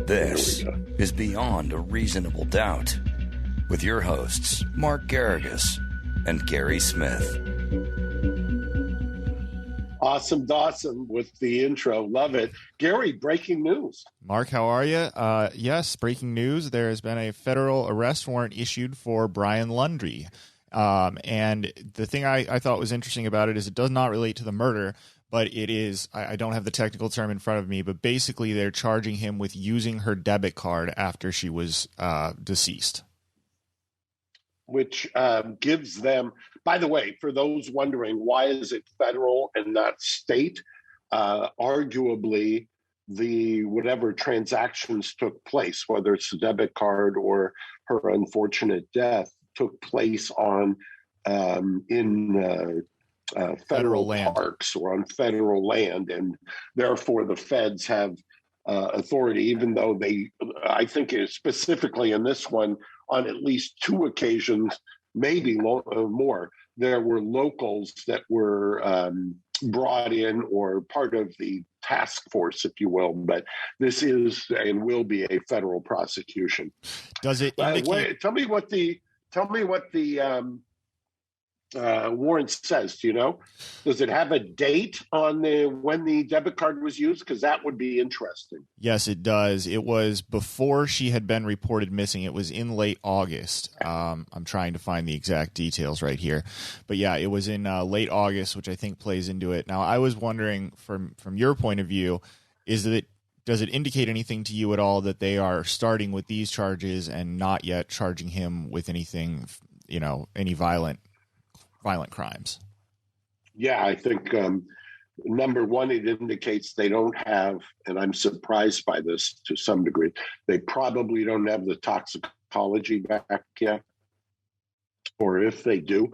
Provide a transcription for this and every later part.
This is Beyond a Reasonable Doubt with your hosts, Mark Garrigus and Gary Smith. Awesome Dawson with the intro. Love it. Gary, breaking news. Mark, how are you? Yes, breaking news. There has been a federal arrest warrant issued for Brian Laundrie. And the thing I thought was interesting about it is it does not relate to the murder, but it is, I don't have the technical term in front of me, but basically they're charging him with using her debit card after she was deceased. Which gives them, by the way, for those wondering, why is it federal and not state? Arguably, the whatever transactions took place, whether it's the debit card or her unfortunate death, took place on federal parks or on federal land, and therefore the feds have authority, even though they, I think specifically in this one, on at least two occasions, maybe more, there were locals that were brought in or part of the task force, if you will. But this is and will be a federal prosecution. Does it indicate? Tell me what the warrant says. Do you know? Does it have a date on when the debit card was used? Because that would be interesting. Yes, it does. It was before she had been reported missing. It was in late August. I'm trying to find the exact details right here, but yeah, it was in late August, which I think plays into it. Now, I was wondering from your point of view, does it indicate anything to you at all that they are starting with these charges and not yet charging him with anything, any violent crimes? Yeah, I think number one, it indicates they don't have, and I'm surprised by this to some degree, they probably don't have the toxicology back yet. Or if they do,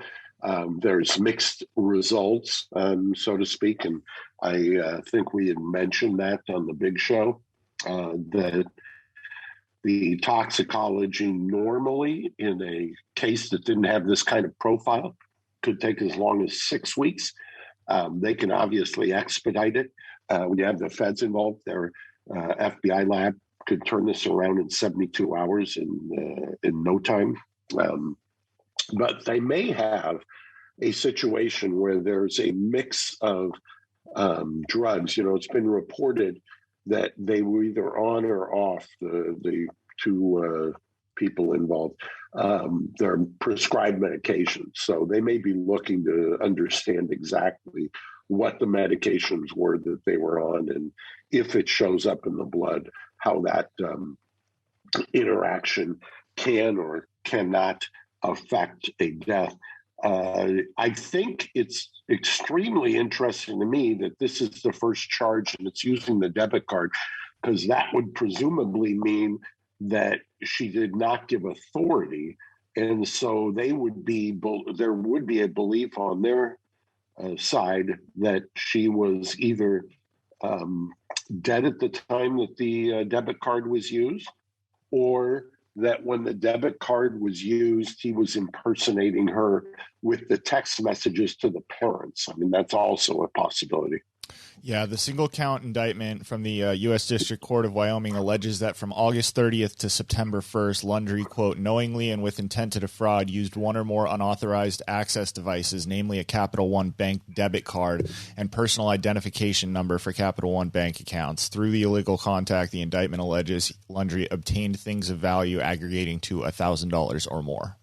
there's mixed results, so to speak. And I think we had mentioned that on the big show, that the toxicology normally in a case that didn't have this kind of profile could take as long as 6 weeks. They can obviously expedite it. When you have the feds involved, their FBI lab could turn this around in 72 hours in no time. But they may have a situation where there's a mix of drugs. It's been reported that they were either on or off, the two people involved, their prescribed medications. So they may be looking to understand exactly what the medications were that they were on, and if it shows up in the blood, how that interaction can or cannot affect a death. I think it's extremely interesting to me that this is the first charge and it's using the debit card, because that would presumably mean that she did not give authority, and so there would be a belief on their side that she was either dead at the time that the debit card was used, or that when the debit card was used, he was impersonating her with the text messages to the parents. I mean, that's also a possibility. Yeah, the single count indictment from the U.S. District Court of Wyoming alleges that from August 30th to September 1st, Laundrie, quote, knowingly and with intent to defraud, used one or more unauthorized access devices, namely a Capital One bank debit card and personal identification number for Capital One bank accounts. Through the illegal contact, the indictment alleges Laundrie obtained things of value aggregating to $1,000 or more.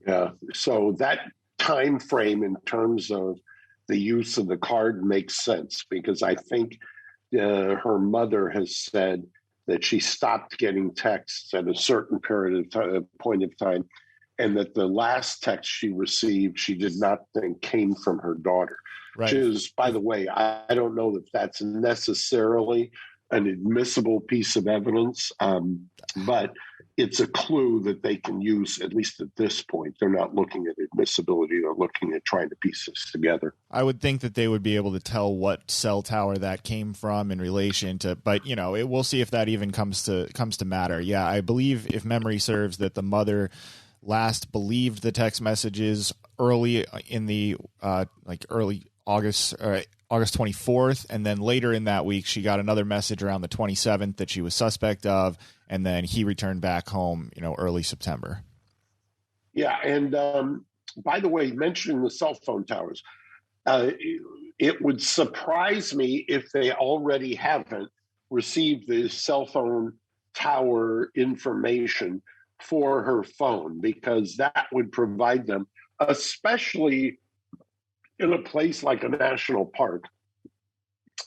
Yeah, so that time frame in terms of the use of the card makes sense, because I think her mother has said that she stopped getting texts at a certain point of time, and that the last text she received, she did not think came from her daughter. Right. Which is, by the way, I don't know if that's necessarily an admissible piece of evidence, but it's a clue that they can use, at least at this point. They're not looking at admissibility. They're looking at trying to piece this together. I would think that they would be able to tell what cell tower that came from in relation to, but we'll see if that even comes to matter. Yeah, I believe, if memory serves, that the mother last believed the text messages early in the early August August 24th, and then later in that week, she got another message around the 27th that she was suspect of, and then he returned back home, early September. Yeah, and by the way, mentioning the cell phone towers, it would surprise me if they already haven't received the cell phone tower information for her phone, because that would provide them, especially in a place like a national park,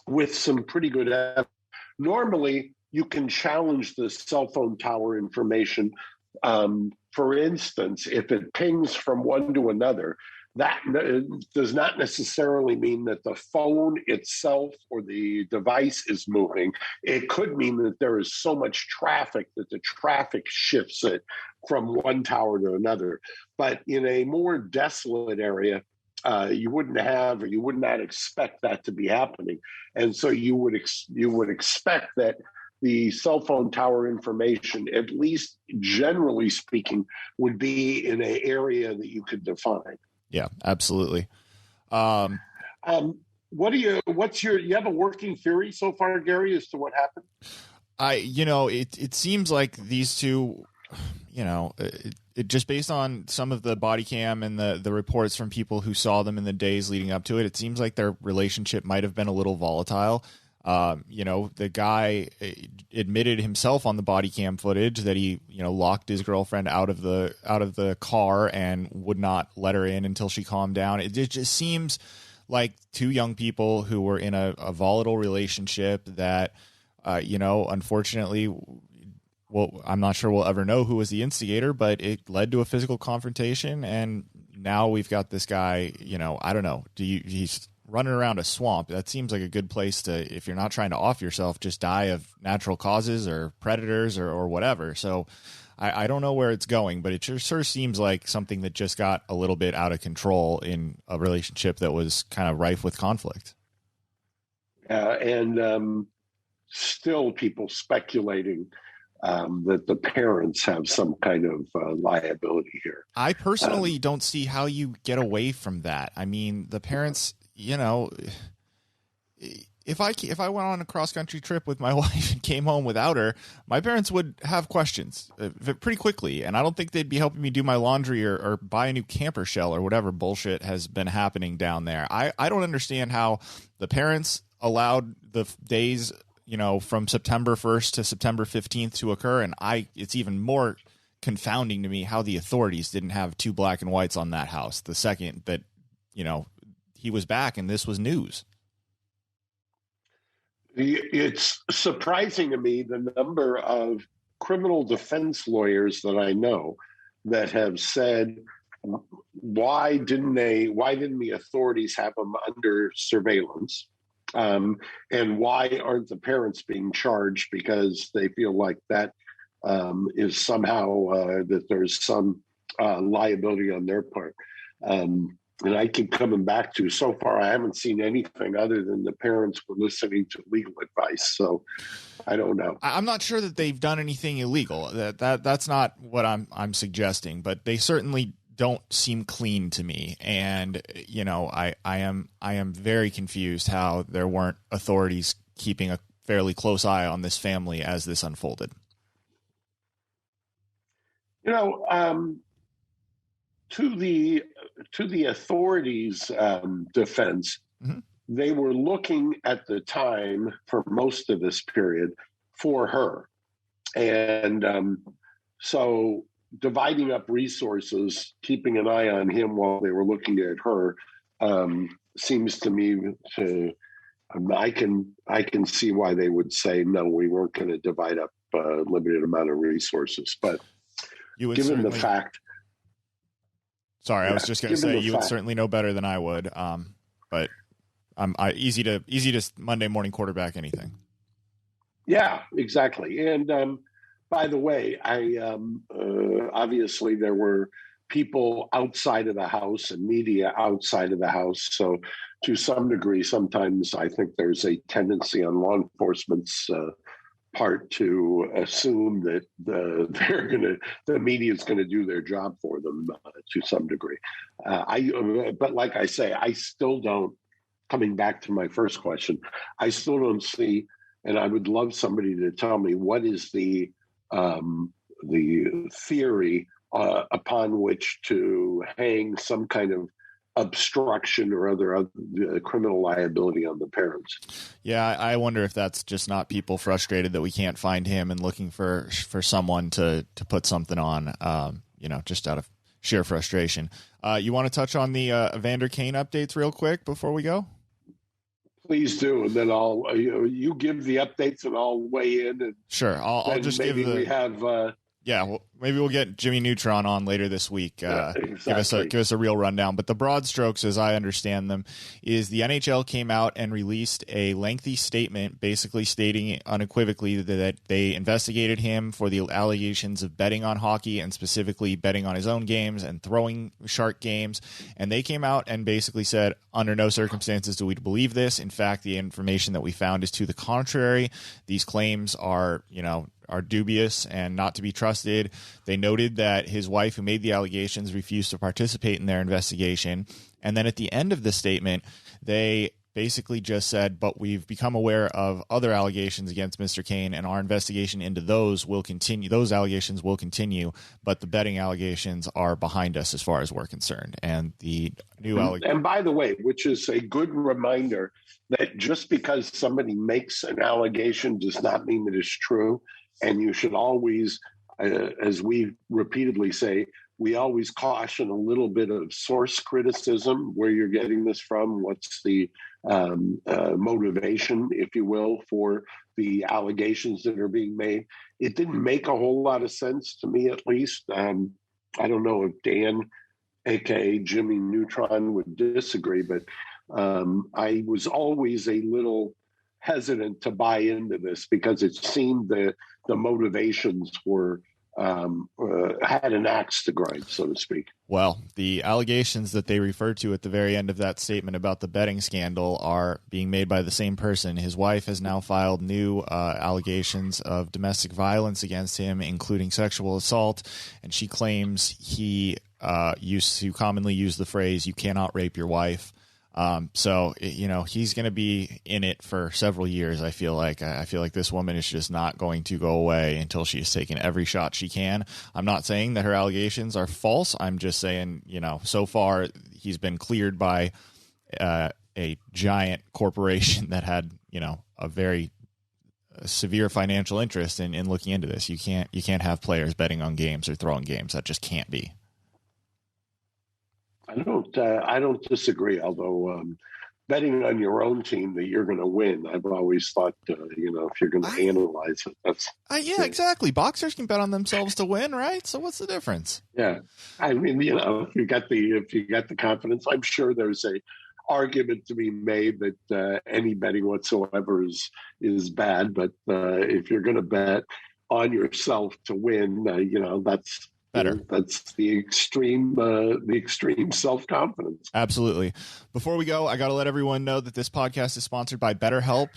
with some pretty good evidence. Normally, you can challenge the cell phone tower information. For instance, if it pings from one to another, that does not necessarily mean that the phone itself or the device is moving. It could mean that there is so much traffic that the traffic shifts it from one tower to another. But in a more desolate area, you would not expect that to be happening. And so you would expect that the cell phone tower information, at least generally speaking, would be in an area that you could define. Yeah, absolutely. You have a working theory so far, Gary, as to what happened? It seems like these two, it just based on some of the body cam and the reports from people who saw them in the days leading up to it, it seems like their relationship might have been a little volatile. The guy admitted himself on the body cam footage that he, locked his girlfriend out of the car and would not let her in until she calmed down. It just seems like two young people who were in a volatile relationship that, unfortunately, well, I'm not sure we'll ever know who was the instigator, but it led to a physical confrontation. And now we've got this guy, I don't know. He's running around a swamp. That seems like a good place to, if you're not trying to off yourself, just die of natural causes or predators or whatever. So I don't know where it's going, but it sure seems like something that just got a little bit out of control in a relationship that was kind of rife with conflict. And still people speculating that the parents have some kind of liability here. I personally don't see how you get away from that. I mean, the parents, if I went on a cross-country trip with my wife and came home without her, my parents would have questions pretty quickly, and I don't think they'd be helping me do my laundry or buy a new camper shell or whatever bullshit has been happening down there. I don't understand how the parents allowed the days, from September 1st to September 15th to occur, and it's even more confounding to me how the authorities didn't have two black and whites on that house the second that, he was back and this was news. It's surprising to me the number of criminal defense lawyers that I know that have said, why didn't the authorities have them under surveillance? And why aren't the parents being charged? Because they feel like that is somehow that there's some liability on their part. And I keep coming back to, so far, I haven't seen anything other than the parents were listening to legal advice. So I don't know. I'm not sure that they've done anything illegal. That's not what I'm suggesting, but they certainly don't seem clean to me. And, I am very confused how there weren't authorities keeping a fairly close eye on this family as this unfolded. To the authorities' defense, mm-hmm. They were looking at the time for most of this period for her. And so dividing up resources, keeping an eye on him while they were looking at her, seems to me to, I can see why they would say, no, we weren't going to divide up a limited amount of resources. But given the fact... Sorry, I was just going to say you would certainly know better than I would, but I'm easy to Monday morning quarterback anything. Yeah, exactly. And by the way, I obviously there were people outside of the house and media outside of the house. So to some degree, sometimes I think there's a tendency on law enforcement's part to assume that the media is going to do their job for them to some degree. But like I say, I still don't coming back to my first question, I still don't see, and I would love somebody to tell me what is the theory upon which to hang some kind of obstruction or other criminal liability on the parents. Yeah, I wonder if that's just not people frustrated that we can't find him and looking for someone to put something on, just out of sheer frustration. You want to touch on the Evander Kane updates real quick before we go? Please do, and then I'll you give the updates and I'll weigh in. And sure, I'll just maybe give the. We have. Maybe we'll get Jimmy Neutron on later this week. Exactly. Give us a real rundown. But the broad strokes, as I understand them, is the NHL came out and released a lengthy statement, basically stating unequivocally that they investigated him for the allegations of betting on hockey and specifically betting on his own games and throwing shark games. And they came out and basically said, under no circumstances do we believe this. In fact, the information that we found is to the contrary. These claims are dubious and not to be trusted. They noted that his wife, who made the allegations, refused to participate in their investigation. And then at the end of the statement, they basically just said, but we've become aware of other allegations against Mr. Kane, and our investigation into those will continue. Those allegations will continue, but the betting allegations are behind us as far as we're concerned. And the new And by the way, which is a good reminder that just because somebody makes an allegation does not mean that it's true. And you should always, as we repeatedly say, we always caution a little bit of source criticism, where you're getting this from, what's the motivation, if you will, for the allegations that are being made. It didn't make a whole lot of sense to me, at least. I don't know if Dan, a.k.a. Jimmy Neutron, would disagree, but I was always a little hesitant to buy into this because it seemed that the motivations were had an axe to grind, so to speak. Well, the allegations that they referred to at the very end of that statement about the betting scandal are being made by the same person. His wife has now filed new allegations of domestic violence against him, including sexual assault, and she claims he used to commonly use the phrase, "you cannot rape your wife." He's going to be in it for several years. I feel like this woman is just not going to go away until she has taken every shot she can. I'm not saying that her allegations are false. I'm just saying, so far he's been cleared by a giant corporation that had, a very severe financial interest in looking into this. You can't have players betting on games or throwing games. That just can't be. I don't disagree. Although betting on your own team that you're going to win, I've always thought, if you're going to analyze it, that's exactly. Boxers can bet on themselves to win, right? So what's the difference? Yeah, I mean, if you got the confidence, I'm sure there's a argument to be made that any betting whatsoever is bad. But if you're going to bet on yourself to win, that's better. That's the extreme self-confidence. Absolutely. Before we go, I got to let everyone know that this podcast is sponsored by BetterHelp.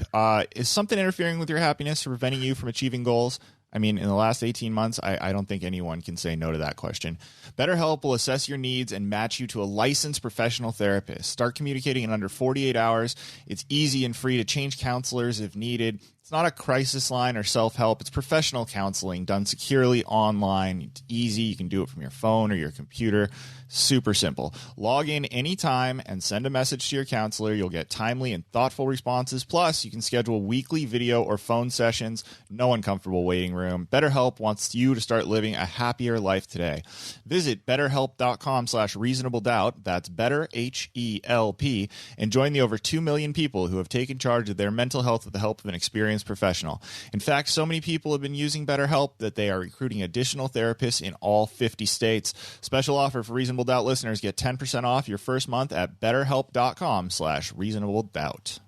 Is something interfering with your happiness or preventing you from achieving goals? I mean, in the last 18 months, I don't think anyone can say no to that question. BetterHelp will assess your needs and match you to a licensed professional therapist. Start communicating in under 48 hours. It's easy and free to change counselors if needed. It's not a crisis line or self-help. It's professional counseling done securely online. It's easy. You can do it from your phone or your computer. Super simple. Log in anytime and send a message to your counselor. You'll get timely and thoughtful responses. Plus, you can schedule weekly video or phone sessions. No uncomfortable waiting room. BetterHelp wants you to start living a happier life today. Visit BetterHelp.com/reasonabledoubt. That's BetterHelp, and join the over 2 million people who have taken charge of their mental health with the help of an experienced professional. In fact, so many people have been using BetterHelp that they are recruiting additional therapists in all 50 states. Special offer for Reasonable Doubt listeners. Get 10% off your first month at BetterHelp.com/reasonabledoubt.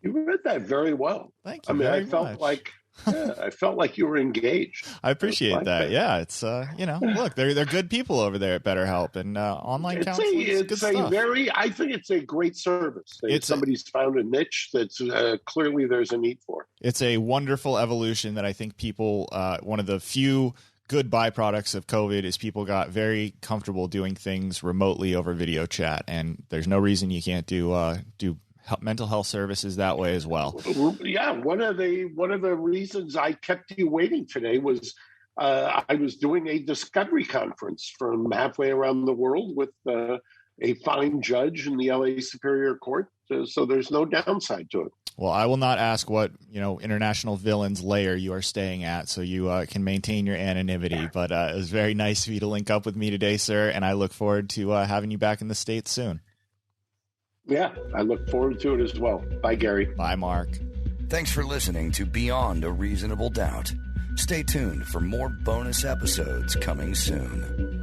You read that very well. Thank you. I felt like I felt like you were engaged. I appreciate that. Yeah, it's look, they're good people over there at BetterHelp, and online counseling is good stuff. I think it's a great service. Somebody's found a niche that's clearly there's a need for. It's a wonderful evolution that I think people, one of the few good byproducts of COVID is people got very comfortable doing things remotely over video chat, and there's no reason you can't do mental health services that way as well. Yeah, one of the reasons I kept you waiting today was I was doing a discovery conference from halfway around the world with a fine judge in the LA Superior Court, so there's no downside to it. Well, I will not ask what, international villains layer you are staying at, so you can maintain your anonymity. But it was very nice of you to link up with me today, sir, and I look forward to having you back in the States soon. Yeah, I look forward to it as well. Bye, Gary. Bye, Mark. Thanks for listening to Beyond a Reasonable Doubt. Stay tuned for more bonus episodes coming soon.